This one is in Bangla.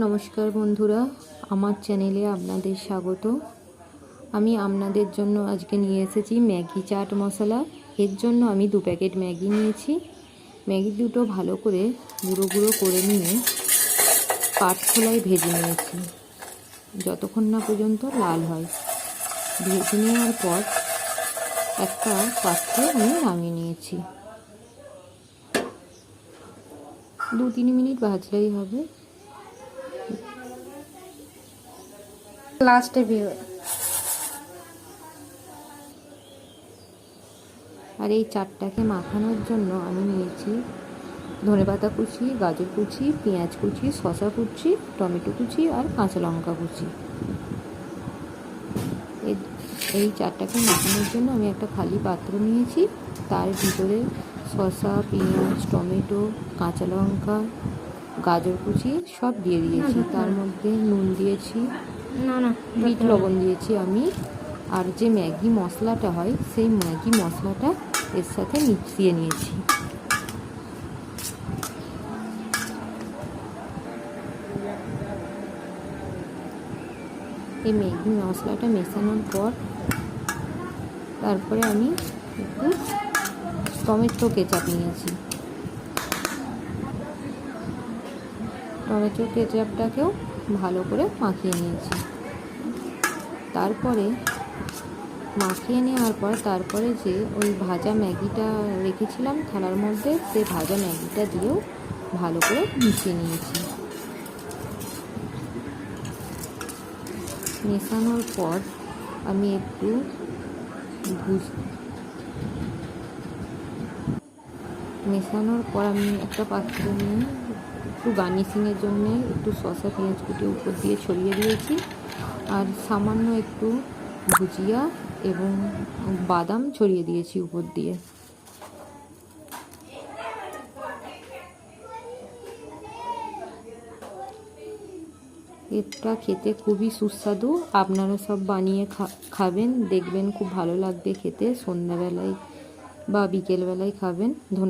নমস্কার বন্ধুরা, আমার চ্যানেলে আপনাদের স্বাগত। আমি আপনাদের জন্য আজকে নিয়ে এসেছি ম্যাগি চাট মশলা। এর জন্য আমি 2 প্যাকেট ম্যাগি নিয়েছি। ম্যাগি দুটো ভালো করে গুঁড়ো গুঁড়ো করে নিয়ে কাঠখোলায় ভেজে নিয়েছি যতক্ষণ না পর্যন্ত লাল হয়। ভেজে নেওয়ার পর একটা পাত্রে আমি নামিয়ে নিয়েছি। 2-3 মিনিট ভাজলেই হবে। লাস্টে ভিউ আর এই চাটটাকে মাখানোর জন্য আমি নিয়েছি ধনেপাতা কুচি, গাজর কুচি, পেঁয়াজ কুচি, শসা কুচি, টমেটো কুচি আর কাঁচা লঙ্কা কুচি। এই চাটটাকে মাখানোর জন্য আমি একটা খালি পাত্র নিয়েছি। তার ভিতরে শসা, পেঁয়াজ, টমেটো, কাঁচা লঙ্কা, গাজর কুচি সব দিয়ে দিয়েছি। তার মধ্যে নুন দিয়েছি, বিট লবণ দিয়েছি আমি। আর যে ম্যাগি মশলাটা হয় সেই ম্যাগি মশলাটা এর সাথে মিশিয়ে নিয়েছি। এই ম্যাগি মশলাটা মেশানোর পর তারপরে আমি একটু টমেটো কেচাপ নিয়েছি। টমেটো কেচাপটাকেও ভালো করে মাখিয়ে নিয়েছি। তারপরে মাখিয়ে নেওয়ার পর তারপরে যে ওই ভাজা ম্যাগিটা রেখেছিলাম থালার মধ্যে, সেই ভাজা ম্যাগিটা দিয়েও ভালো করে মিশিয়ে নিয়েছি। মেশানোর পর আমি একটু একটা পাত্রে নিয়ে একটু গার্নিশিংয়ের জন্য একটু শসা, পেঁয়াজ কুটি উপর দিয়ে ছড়িয়ে দিয়েছি। আর সামান্য একটু ভুজিয়া এবং বাদাম ছড়িয়ে দিয়েছি উপর দিয়ে। এটা খেতে খুবই সুস্বাদু। আপনারা সব বানিয়ে খাবেন, দেখবেন খুব ভালো লাগবে খেতে। সন্ধ্যাবেলায় বা বিকেলবেলায় খাবেন। ধন্যবাদ।